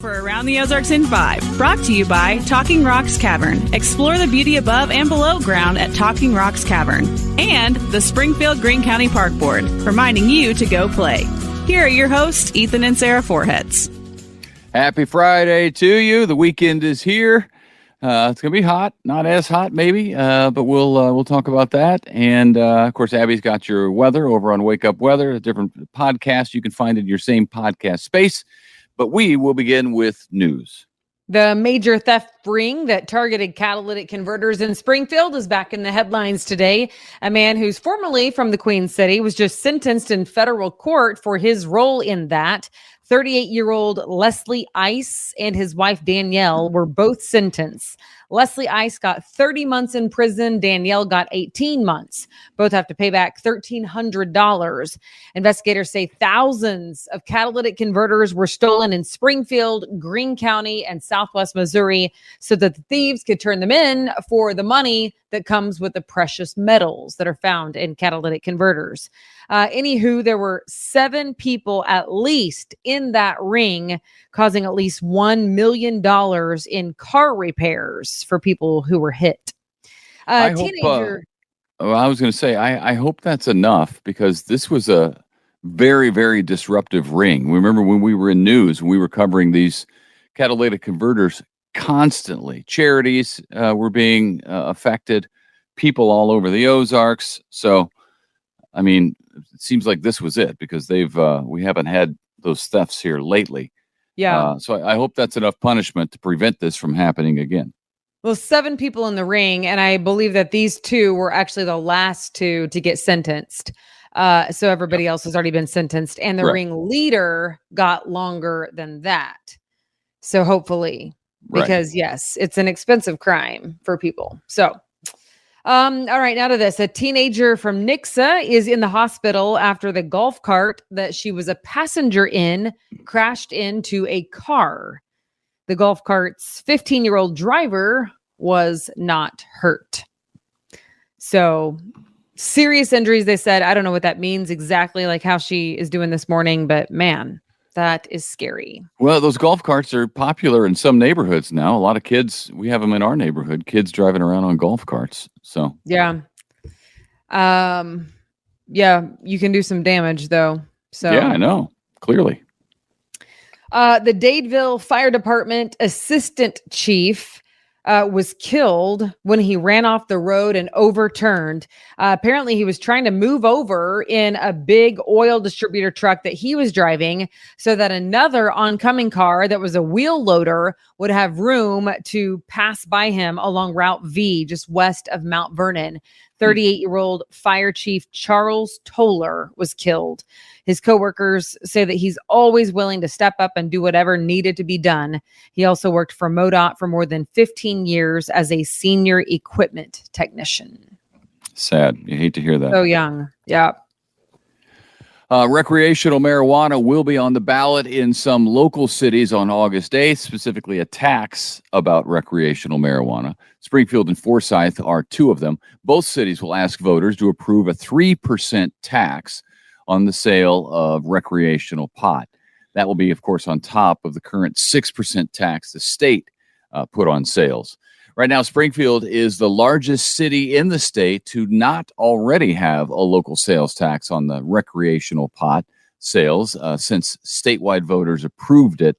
for Around the Ozarks in 5, brought to you by Talking Rocks Cavern. Explore the beauty above and below ground at Talking Rocks Cavern. And the Springfield Greene County Park Board, reminding you to go play. Here are your hosts, Ethan and Sarah Foreheads. Happy Friday to you. The weekend is here. It's going to be hot, not as hot maybe, but we'll talk about that. And, of course, Abby's got your weather over on Wake Up Weather, a different podcast you can find in your same podcast space. But we will begin with news. The major theft ring that targeted catalytic converters in Springfield is back in the headlines today. A man who's formerly from the Queen City was just sentenced in federal court for his role in that. 38-year-old Leslie Ice and his wife Danielle were both sentenced. Leslie Ice got 30 months in prison. Danielle got 18 months. Both have to pay back $1,300. Investigators say thousands of catalytic converters were stolen in Springfield, Greene County, and Southwest Missouri so that the thieves could turn them in for the money that comes with the precious metals that are found in catalytic converters. Anywho, there were 7 people at least in that ring, causing at least $1 million in car repairs for people who were hit. I was going to say, I hope that's enough, because this was a very, very disruptive ring. Remember when we were in news, when we were covering these catalytic converters constantly. Charities were being affected, people all over the Ozarks. So, I mean, it seems like this was it, because we haven't had those thefts here lately. Yeah. So I hope that's enough punishment to prevent this from happening again. Well, 7 people in the ring, and I believe that these 2 were actually the last 2 to get sentenced. So everybody else has already been sentenced, and the ring leader got longer than that. So hopefully, because yes, it's an expensive crime for people. So, all right, now to this. A teenager from Nixa is in the hospital after the golf cart that she was a passenger in crashed into a car. The golf cart's 15-year-old driver was not hurt. So, serious injuries, they said. I don't know what that means exactly, like how she is doing this morning, but man, that is scary. Well, those golf carts are popular in some neighborhoods now. A lot of kids, we have them in our neighborhood, kids driving around on golf carts. So, yeah. Yeah, you can do some damage though. So, yeah, I know. Clearly. The Dadeville Fire Department assistant chief was killed when he ran off the road and overturned. Apparently, he was trying to move over in a big oil distributor truck that he was driving so that another oncoming car that was a wheel loader would have room to pass by him along Route V, just west of Mount Vernon. 38-year-old Fire Chief Charles Toller was killed. His coworkers say that he's always willing to step up and do whatever needed to be done. He also worked for MoDOT for more than 15 years as a senior equipment technician. Sad. You hate to hear that. So young. Yeah. Recreational marijuana will be on the ballot in some local cities on August 8th, specifically a tax about recreational marijuana. Springfield and Forsyth are 2 of them. Both cities will ask voters to approve a 3% tax on the sale of recreational pot. That will be, of course, on top of the current 6% tax the state put on sales. Right now, Springfield is the largest city in the state to not already have a local sales tax on the recreational pot sales since statewide voters approved it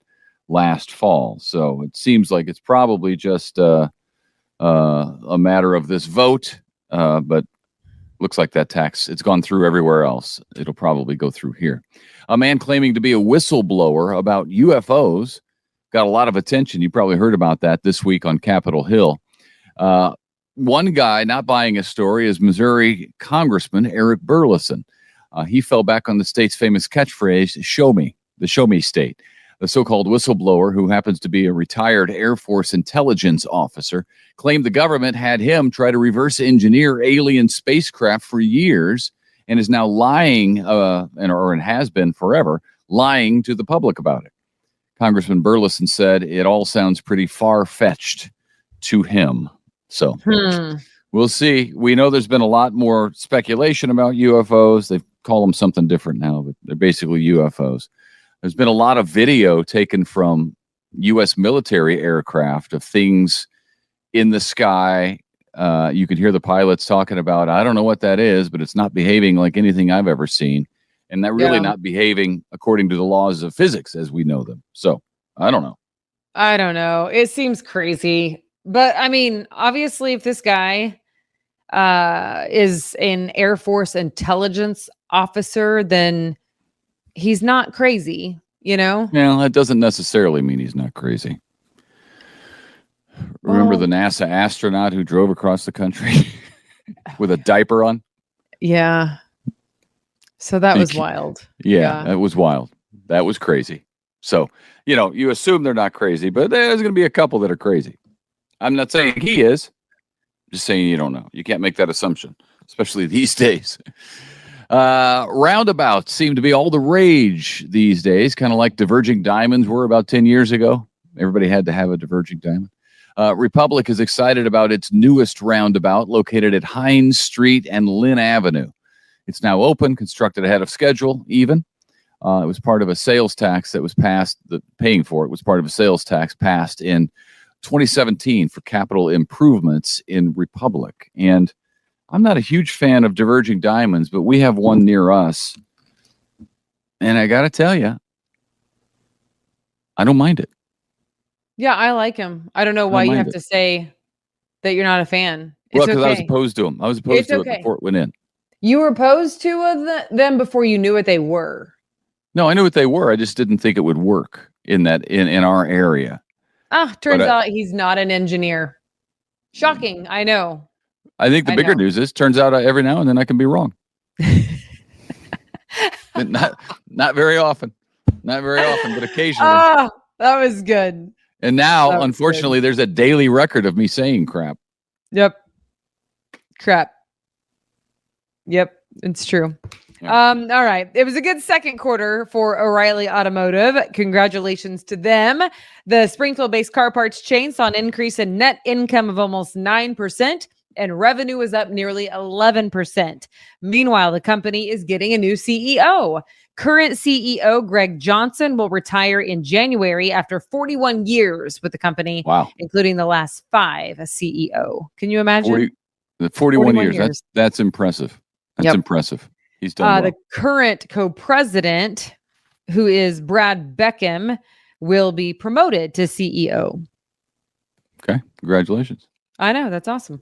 last fall. So it seems like it's probably just a matter of this vote, but looks like that tax, it's gone through everywhere else. It'll probably go through here. A man claiming to be a whistleblower about UFOs got a lot of attention. You probably heard about that this week on Capitol Hill. One guy not buying his story is Missouri Congressman Eric Burleson. He fell back on the state's famous catchphrase, "Show me," the show me state. The so-called whistleblower, who happens to be a retired Air Force intelligence officer, claimed the government had him try to reverse engineer alien spacecraft for years and is now lying, and has been forever, lying to the public about it. Congressman Burleson said it all sounds pretty far-fetched to him. So we'll see. We know there's been a lot more speculation about UFOs. They call them something different now, but they're basically UFOs. There's been a lot of video taken from U.S. military aircraft, of things in the sky. You could hear the pilots talking about, I don't know what that is, but it's not behaving like anything I've ever seen. And that really not behaving according to the laws of physics as we know them. So I don't know. I don't know. It seems crazy. But I mean, obviously, if this guy is an Air Force intelligence officer, then he's not crazy, you know? Well, that doesn't necessarily mean he's not crazy. Remember the NASA astronaut who drove across the country with a diaper on? Yeah. So that was wild. Yeah, that was wild. That was crazy. So, you assume they're not crazy, but there's going to be a couple that are crazy. I'm not saying he is. I'm just saying you don't know. You can't make that assumption, especially these days. Roundabouts seem to be all the rage these days, kind of like diverging diamonds were about 10 years ago. Everybody had to have a diverging diamond. Republic is excited about its newest roundabout located at Hines Street and Lynn Avenue. It's now open, constructed ahead of schedule, even. It was part of a sales tax that was passed. Paying for it was part of a sales tax passed in 2017 for capital improvements in Republic. And I'm not a huge fan of diverging diamonds, but we have one near us. And I got to tell you, I don't mind it. Yeah, I like him. I don't know why you have to say that you're not a fan. Well, because I was opposed to him. I was opposed to it before it went in. You were opposed to them before you knew what they were. No, I knew what they were. I just didn't think it would work in our area. Turns out he's not an engineer. Shocking, I know. I think the bigger news is, turns out every now and then I can be wrong. Not very often. Not very often, but occasionally. That was good. And now, unfortunately, there's a daily record of me saying crap. Yep. Crap. Yep, it's true. Yeah. All right. It was a good second quarter for O'Reilly Automotive. Congratulations to them. The Springfield-based car parts chain saw an increase in net income of almost 9%, and revenue is up nearly 11%. Meanwhile, the company is getting a new CEO. Current CEO Greg Johnson will retire in January after 41 years with the company, including the last 5 as CEO. Can you imagine? 41 years. That's impressive. That's impressive. He's done well. The current co-president, who is Brad Beckham, will be promoted to CEO. Okay. Congratulations. I know. That's awesome.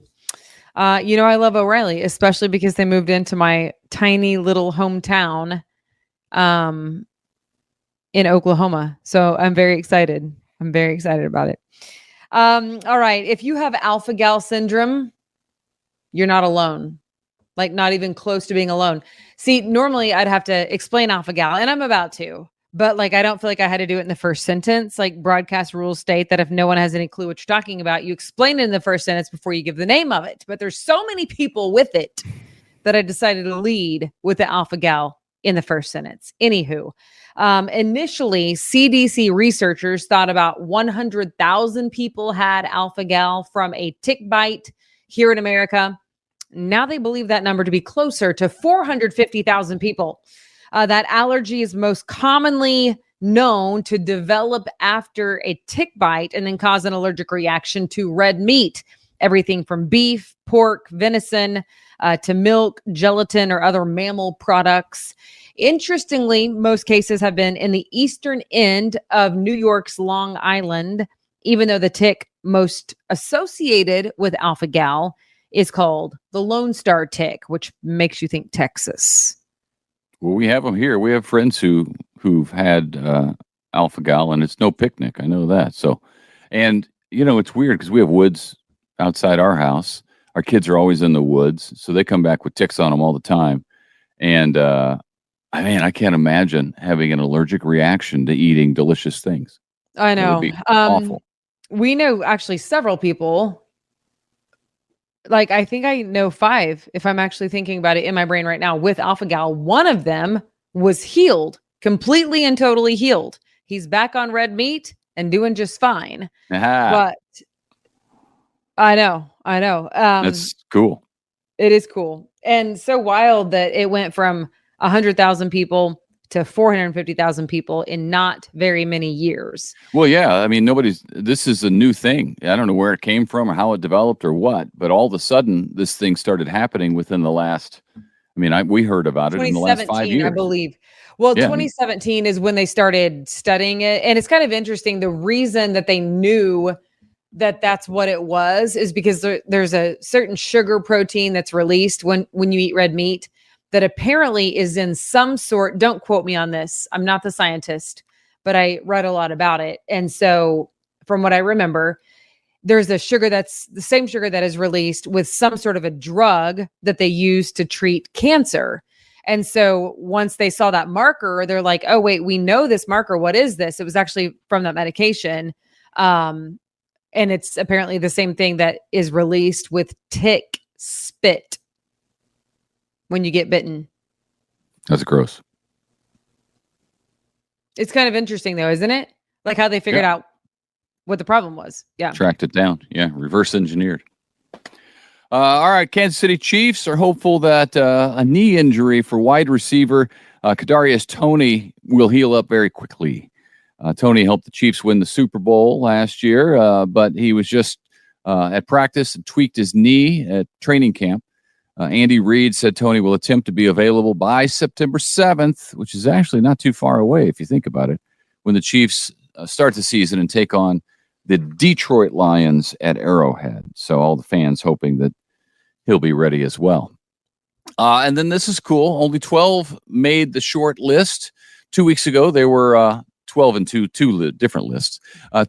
I love O'Reilly, especially because they moved into my tiny little hometown in Oklahoma. So I'm very excited. I'm very excited about it. All right. If you have alpha-gal syndrome, you're not alone. Like, not even close to being alone. See, normally I'd have to explain alpha-gal, and I'm about to. But, I don't feel like I had to do it in the first sentence. Broadcast rules state that if no one has any clue what you're talking about, you explain it in the first sentence before you give the name of it. But there's so many people with it that I decided to lead with the alpha-gal in the first sentence. Anywho, initially, CDC researchers thought about 100,000 people had alpha-gal from a tick bite here in America. Now they believe that number to be closer to 450,000 people. That allergy is most commonly known to develop after a tick bite and then cause an allergic reaction to red meat, everything from beef, pork, venison, to milk, gelatin, or other mammal products. Interestingly, most cases have been in the eastern end of New York's Long Island, even though the tick most associated with alpha-gal is called the Lone Star tick, which makes you think Texas. Well, we have them here. We have friends who've had alpha-gal, and it's no picnic. I know that. So, and it's weird because we have woods outside our house. Our kids are always in the woods, so they come back with ticks on them all the time. And I can't imagine having an allergic reaction to eating delicious things. I know. It would be awful. We know actually several people. I think I know 5, if I'm actually thinking about it in my brain right now, with alpha-gal. One of them was healed, completely and totally healed. He's back on red meat and doing just fine. But I know. That's cool. It is cool. And so wild that it went from 100,000 people to 450,000 people in not very many years. Well, yeah. I mean, this is a new thing. I don't know where it came from or how it developed or what, but all of a sudden this thing started happening within the last, we heard about it in the last 5 years. I believe. Well, yeah. 2017 is when they started studying it. And it's kind of interesting. The reason that they knew that that's what it was is because there's a certain sugar protein that's released when you eat red meat that apparently is in some sort, don't quote me on this, I'm not the scientist, but I read a lot about it. And so from what I remember, there's a sugar that's the same sugar that is released with some sort of a drug that they use to treat cancer. And so once they saw that marker, they're like, oh, wait, we know this marker. What is this? It was actually from that medication. And it's apparently the same thing that is released with tick spit when you get bitten. That's gross. It's kind of interesting though, isn't it? Like how they figured out what the problem was. Yeah. Tracked it down. Yeah. Reverse engineered. All right. Kansas City Chiefs are hopeful that a knee injury for wide receiver Kadarius Toney will heal up very quickly. Toney helped the Chiefs win the Super Bowl last year, but he was just at practice and tweaked his knee at training camp. Andy Reid said Toney will attempt to be available by September 7th, which is actually not too far away if you think about it, when the Chiefs start the season and take on the Detroit Lions at Arrowhead. So all the fans hoping that he'll be ready as well. And then this is cool. Only 12 made the short list. 2 weeks ago, there were 12 and two different lists.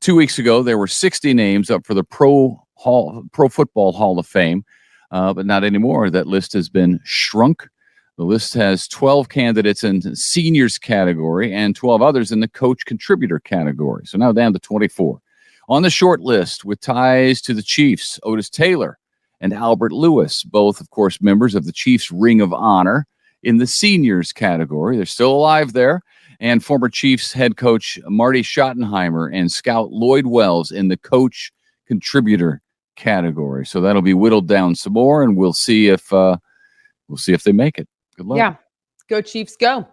2 weeks ago, there were 60 names up for the Pro Football Hall of Fame. But not anymore. That list has been shrunk. The list has 12 candidates in the seniors category and 12 others in the coach contributor category. So now down to 24. On the short list with ties to the Chiefs, Otis Taylor and Albert Lewis, both, of course, members of the Chiefs Ring of Honor in the seniors category. They're still alive there. And former Chiefs head coach Marty Schottenheimer and scout Lloyd Wells in the coach contributor category. So that'll be whittled down some more, and we'll see if they make it. Good luck. Yeah, go Chiefs, go.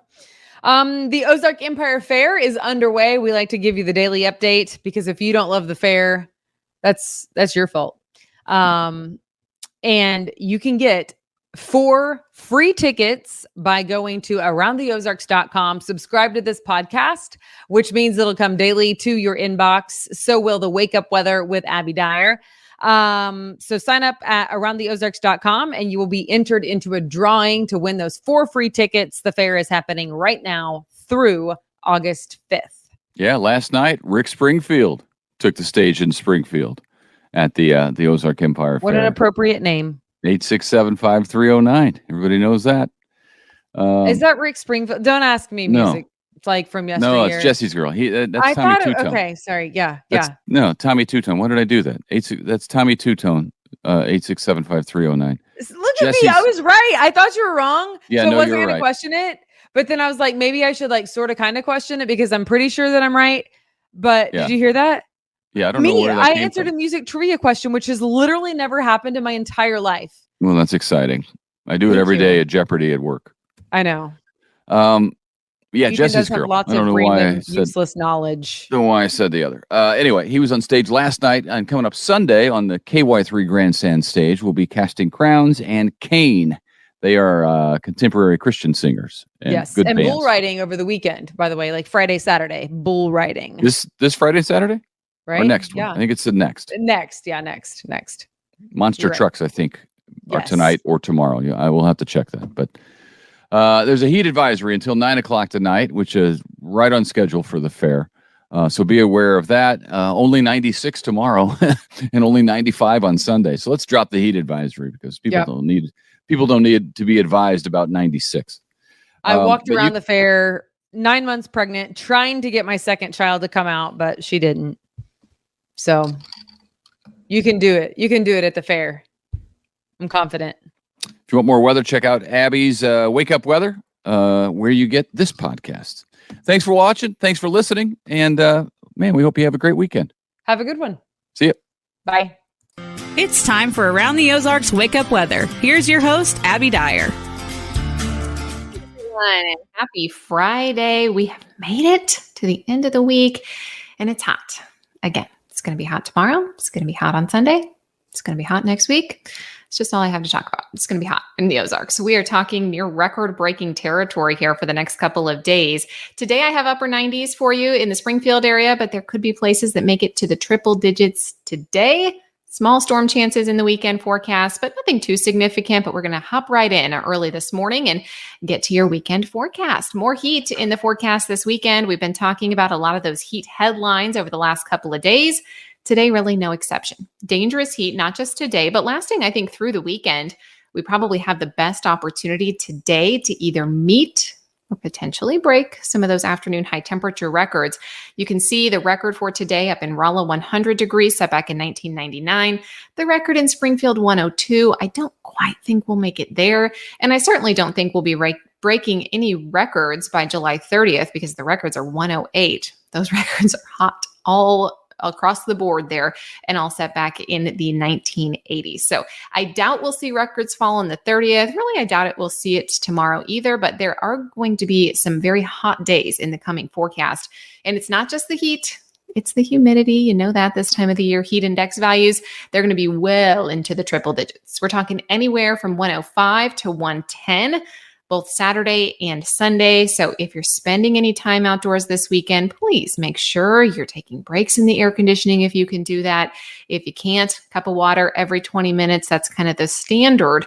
The Ozark Empire Fair is underway. We like to give you the daily update because if you don't love the fair, that's your fault. And you can get 4 free tickets by going to aroundtheozarks.com. Subscribe to this podcast, which means it'll come daily to your inbox. So will the Wake Up Weather with Abby Dyer. So sign up at aroundtheozarks.com and you will be entered into a drawing to win those 4 free tickets. The fair is happening right now through August 5th. Yeah. Last night, Rick Springfield took the stage in Springfield at the Ozark Empire Fair. What an appropriate name. 867-5309. Everybody knows that. Is that Rick Springfield? Don't ask me music. No. Like from yesterday. No, it's Jesse's girl. That's Tommy Two-Tone. Okay, sorry. Yeah. No, Tommy Two-Tone. Why did I do that? That's Tommy Two-Tone. 867-5309. Look at me. I was right. I thought you were wrong. Yeah, so no, I wasn't you're going right. to question it. But then I was like, maybe I should sort of kind of question it because I'm pretty sure that I'm right. But Did you hear that? Yeah, I don't know where that I came answered from. A music trivia question, which has literally never happened in my entire life. Well, that's exciting. I do it every day at Jeopardy at work. I know. Yeah, Ethan Jesse's does have girl. lots I don't of know why I random said useless knowledge. Don't know why I said the other. Anyway, he was on stage last night, and coming up Sunday on the KY3 Grandstand stage, we'll be Casting Crowns and Kane. They are contemporary Christian singers. And good and bands. bull riding over the weekend, by the way, like Friday, Saturday, bull riding. This Friday, Saturday? Right? Or next yeah. one? I think it's the next. Next. Monster You're Trucks, I think, are Yes. tonight or tomorrow. Yeah, I will have to check that. But there's a heat advisory until 9 o'clock tonight, which is right on schedule for the fair. So be aware of that. Only 96 tomorrow and only 95 on Sunday. So let's drop the heat advisory because people don't need to be advised about 96. I walked around the fair 9 months pregnant, trying to get my second child to come out, but she didn't. So you can do it. You can do it at the fair. I'm confident. If you want more weather, check out Abby's Wake Up Weather, where you get this podcast. Thanks for watching. Thanks for listening. And man, we hope you have a great weekend. Have a good one. See ya. Bye. It's time for Around the Ozarks Wake Up Weather. Here's your host, Abby Dyer. and happy Friday. We have made it to the end of the week and it's hot. Again, it's going to be hot tomorrow. It's going to be hot on Sunday. It's going to be hot next week. It's just all I have to talk about. It's going to be hot in the Ozarks. We are talking near record-breaking territory here for the next couple of days. Today, I have upper 90s for you in the Springfield area, but there could be places that make it to the triple digits today. Small storm chances in the weekend forecast, but nothing too significant. But we're going to hop right in early this morning and get to your weekend forecast. More heat in the forecast this weekend. We've been talking about a lot of those heat headlines over the last couple of days. Today, really no exception. Dangerous heat, not just today, but lasting, I think, through the weekend. We probably have the best opportunity today to either meet or potentially break some of those afternoon high temperature records. You can see the record for today up in Rolla, 100 degrees, set back in 1999. The record in Springfield, 102. I don't quite think we'll make it there. And I certainly don't think we'll be breaking any records by July 30th because the records are 108. Those records are hot all across the board there and all set back in the 1980s. So I doubt we'll see records fall on the 30th. Really, I doubt we'll see it tomorrow either, but there are going to be some very hot days in the coming forecast. And it's not just the heat, it's the humidity. You know that this time of the year, heat index values, they're going to be well into the triple digits. We're talking anywhere from 105 to 110. Both Saturday and Sunday. So if you're spending any time outdoors this weekend, please make sure you're taking breaks in the air conditioning if you can do that. If you can't, a cup of water every 20 minutes. That's kind of the standard.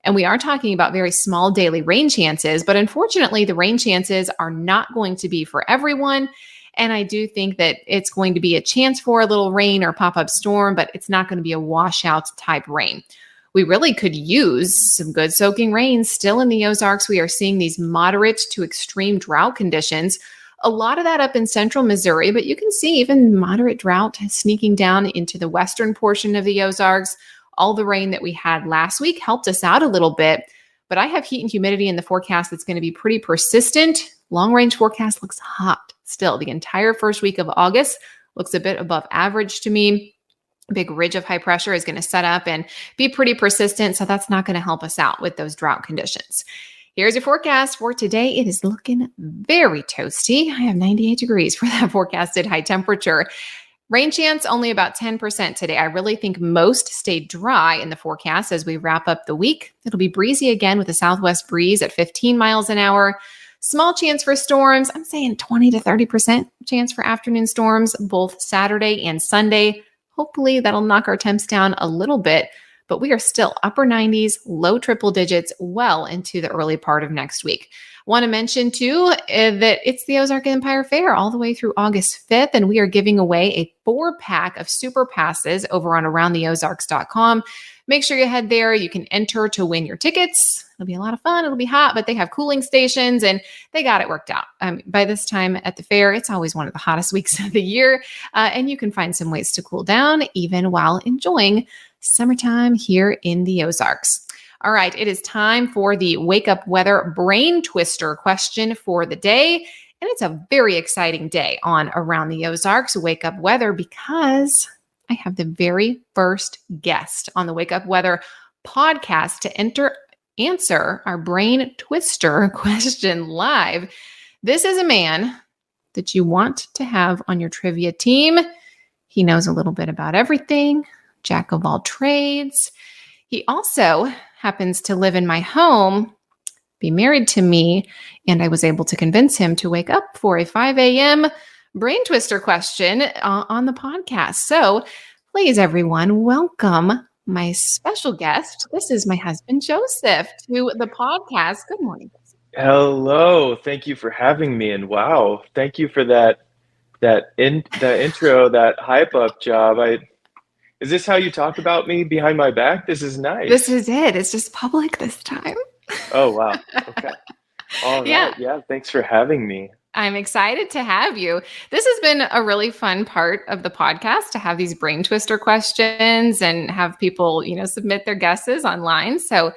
And we are talking about very small daily rain chances, but unfortunately, the rain chances are not going to be for everyone. And I do think that it's going to be a chance for a little rain or pop-up storm, but it's not going to be a washout type rain. We really could use some good soaking rain still in the Ozarks. We are seeing these moderate to extreme drought conditions. A lot of that up in central Missouri, but you can see even moderate drought sneaking down into the western portion of the Ozarks. All the rain that we had last week helped us out a little bit, but I have heat and humidity in the forecast that's going to be pretty persistent. Long range forecast looks hot still. The entire first week of August looks a bit above average to me. Big ridge of high pressure is going to set up and be pretty persistent. So that's not going to help us out with those drought conditions. Here's your forecast for today. It is looking very toasty. I have 98 degrees for that forecasted high temperature. Rain chance only about 10% today. I really think most stay dry in the forecast as we wrap up the week. It'll be breezy again with a southwest breeze at 15 miles an hour. Small chance for storms. I'm saying 20 to 30% chance for afternoon storms, both Saturday and Sunday. Hopefully that'll knock our temps down a little bit, but we are still upper 90s, low triple digits, well into the early part of next week. Want to mention too that it's the Ozark Empire Fair all the way through August 5th, and we are giving away a 4-pack of super passes over on aroundtheozarks.com. Make sure you head there. You can enter to win your tickets. It'll be a lot of fun. It'll be hot, but they have cooling stations and they got it worked out. By this time at the fair, it's always one of the hottest weeks of the year. And you can find some ways to cool down even while enjoying summertime here in the Ozarks. All right, it is time for the Wake Up Weather Brain Twister question for the day. And it's a very exciting day on Around the Ozarks Wake Up Weather because I have the very first guest on the Wake Up Weather podcast to answer our brain twister question live. This is a man that you want to have on your trivia team. He knows a little bit about everything, jack of all trades. He also happens to live in my home, be married to me, and I was able to convince him to wake up for a 5 a.m. brain twister question on the podcast. So please, everyone, welcome my special guest. This is my husband, Joseph, to the podcast. Good morning. Hello. Thank you for having me. And wow, thank you for that intro, that hype up job. Is this how you talk about me behind my back? This is nice. This is it. It's just public this time. Oh, wow. Okay. All right. Yeah. Yeah. Thanks for having me. I'm excited to have you. This has been a really fun part of the podcast to have these brain twister questions and have people, submit their guesses online. So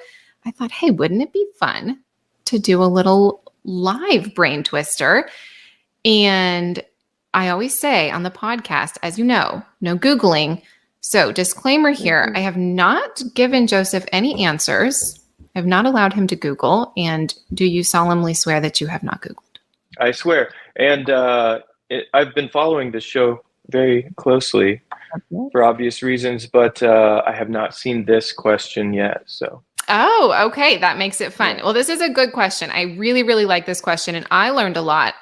I thought, hey, wouldn't it be fun to do a little live brain twister? And I always say on the podcast, as you know, no Googling. So disclaimer here, I have not given Joseph any answers have not allowed him to Google. And do you solemnly swear that you have not Googled? I swear. And I've been following this show very closely for obvious reasons, but I have not seen this question yet. So. Oh, okay. That makes it fun. Well, this is a good question. I really, really like this question, and I learned a lot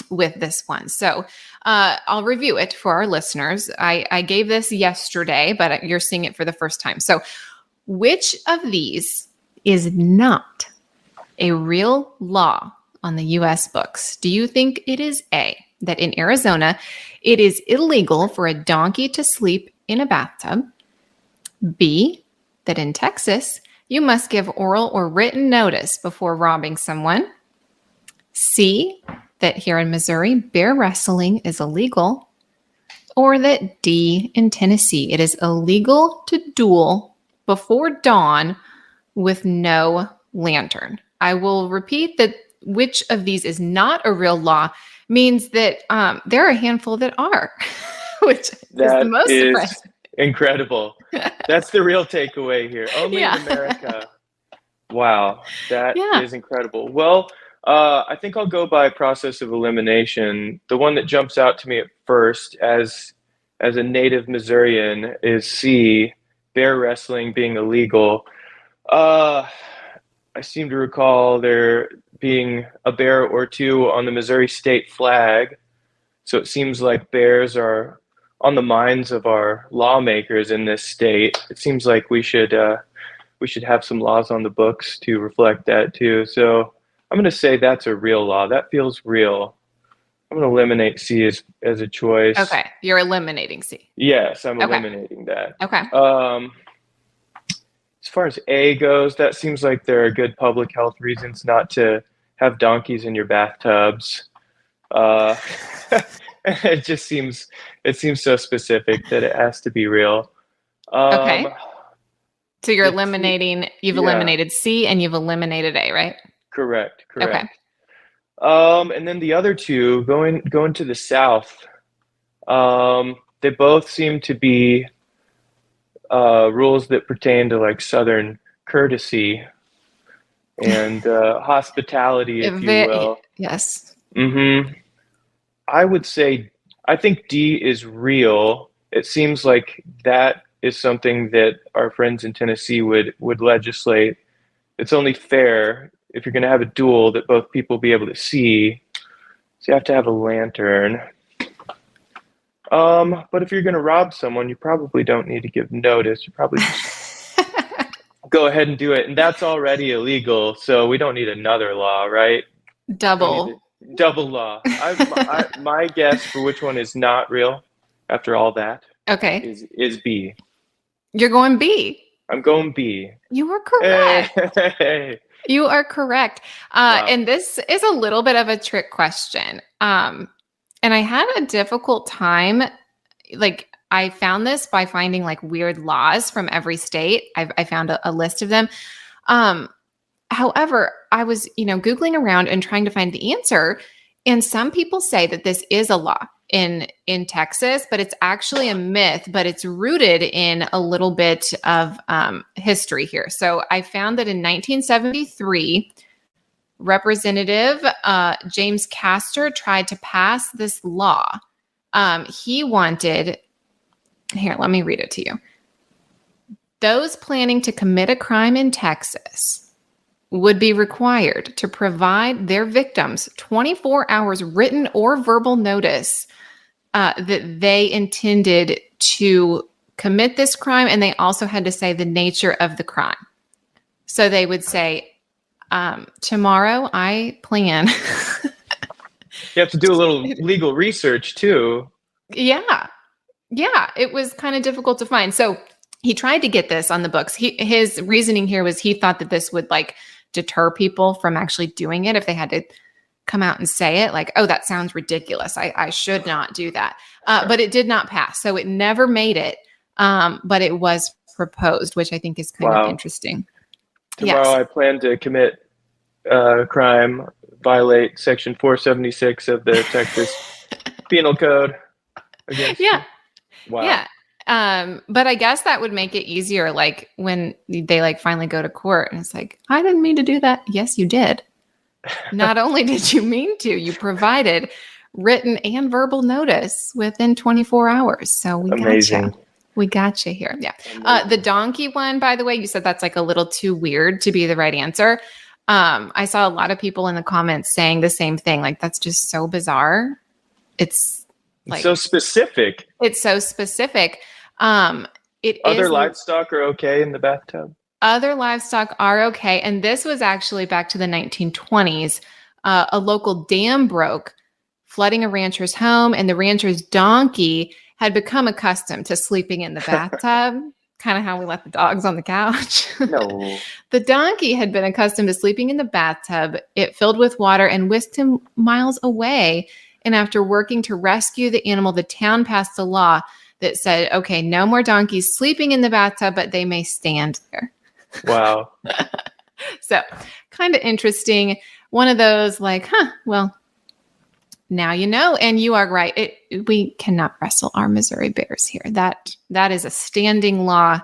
with this one. So I'll review it for our listeners. I gave this yesterday, but you're seeing it for the first time. So which of these is not a real law on the U.S. books? Do you think it is A, that in Arizona, it is illegal for a donkey to sleep in a bathtub? B, that in Texas, you must give oral or written notice before robbing someone? C, that here in Missouri, bear wrestling is illegal? Or that D, in Tennessee, it is illegal to duel before dawn with no lantern? I will repeat that which of these is not a real law means that there are a handful that are, which is the most surprising. Incredible. That's the real takeaway here. Only in America. Wow, that is incredible. Well, I think I'll go by process of elimination. The one that jumps out to me at first as a native Missourian is C, bear wrestling being illegal. I seem to recall there being a bear or two on the Missouri state flag. So it seems like bears are on the minds of our lawmakers in this state. It seems like we should have some laws on the books to reflect that too. So I'm going to say that's a real law. That feels real. I'm going to eliminate C as a choice. Okay, you're eliminating C. Yes, I'm eliminating that. Okay. As far as A goes, that seems like there are good public health reasons not to have donkeys in your bathtubs. It seems so specific that it has to be real. Okay. So you've eliminated C and you've eliminated A, right? Correct. Okay. And then the other two, going to the South, they both seem to be rules that pertain to like Southern courtesy and hospitality, if you will. Yes. Mm-hmm. I would say, I think D is real. It seems like that is something that our friends in Tennessee would legislate. It's only fair if you're going to have a duel that both people be able to see. So you have to have a lantern. But if you're going to rob someone, you probably don't need to give notice. You probably just go ahead and do it. And that's already illegal. So we don't need another law, right? Double law. My guess for which one is not real after all that is B. You're going B. I'm going B. You were correct. Hey. You are correct. Wow. And this is a little bit of a trick question. And I had a difficult time. Like, I found this by finding like weird laws from every state. I found a list of them. However, I was, Googling around and trying to find the answer. And some people say that this is a law in Texas, but it's actually a myth, but it's rooted in a little bit of history here. So I found that in 1973, Representative James Castor tried to pass this law. He wanted, here, let me read it to you. Those planning to commit a crime in Texas would be required to provide their victims 24 hours written or verbal notice that they intended to commit this crime. And they also had to say the nature of the crime. So they would say, tomorrow I plan. You have to do a little legal research too. Yeah. It was kind of difficult to find. So he tried to get this on the books. His reasoning here was he thought that this would like deter people from actually doing it if they had to come out and say it like, oh, that sounds ridiculous. I should not do that. But it did not pass. So it never made it. But it was proposed, which I think is kind of interesting. Tomorrow I plan to commit crime, violate Section 476 of the Texas Penal Code. Wow. Yeah. But I guess that would make it easier. Like when they like finally go to court and it's like, I didn't mean to do that. Yes, you did. Not only did you mean to, you provided written and verbal notice within 24 hours. So we Amazing. gotcha. We gotcha here. Yeah. The donkey one, by the way, you said that's like a little too weird to be the right answer. I saw a lot of people in the comments saying the same thing. Like, that's just so bizarre. It's like so specific. It's so specific. Other livestock are okay in the bathtub. Other livestock are okay. And this was actually back to the 1920s. A local dam broke, flooding a rancher's home, and the rancher's donkey had become accustomed to sleeping in the bathtub, kind of how we let the dogs on the couch. No. The donkey had been accustomed to sleeping in the bathtub. It filled with water and whisked him miles away. And after working to rescue the animal, the town passed a law that said, okay, no more donkeys sleeping in the bathtub, but they may stand there. Wow. So kind of interesting. One of those like, well, now you know. And you are right. We cannot wrestle our Missouri Bears here. That is a standing law.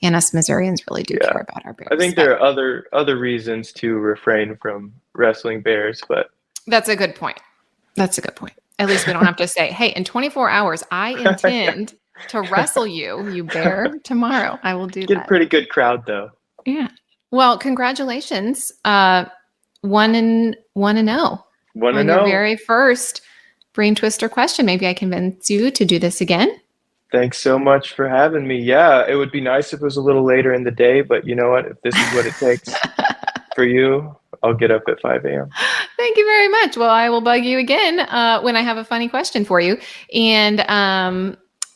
And us Missourians really do care about our bears. I think there are other reasons to refrain from wrestling bears, but that's a good point. That's a good point. At least we don't have to say, hey, in 24 hours, I intend to wrestle you bear, tomorrow. I will do that. Get a pretty good crowd, though. Yeah. Well, congratulations. 1-0. 1-0. On your very first brain twister question. Maybe I convince you to do this again. Thanks so much for having me. Yeah, it would be nice if it was a little later in the day, but you know what? If this is what it takes for you, I'll get up at 5 a.m. Thank you very much. Well, I will bug you again when I have a funny question for you. And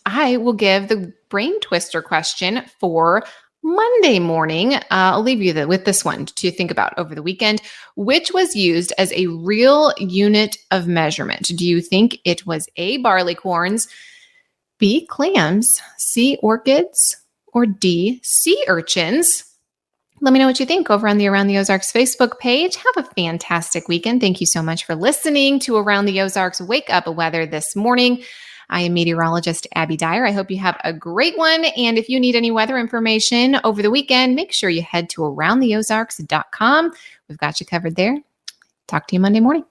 I will give the brain twister question for Monday morning. I'll leave you with this one to think about over the weekend. Which was used as a real unit of measurement? Do you think it was A, barleycorns, B, clams, C, orchids, or D, sea urchins? Let me know what you think over on the Around the Ozarks Facebook page. Have a fantastic weekend. Thank you so much for listening to Around the Ozarks Wake Up Weather this morning. I am meteorologist Abby Dyer. I hope you have a great one. And if you need any weather information over the weekend, make sure you head to aroundtheozarks.com. We've got you covered there. Talk to you Monday morning.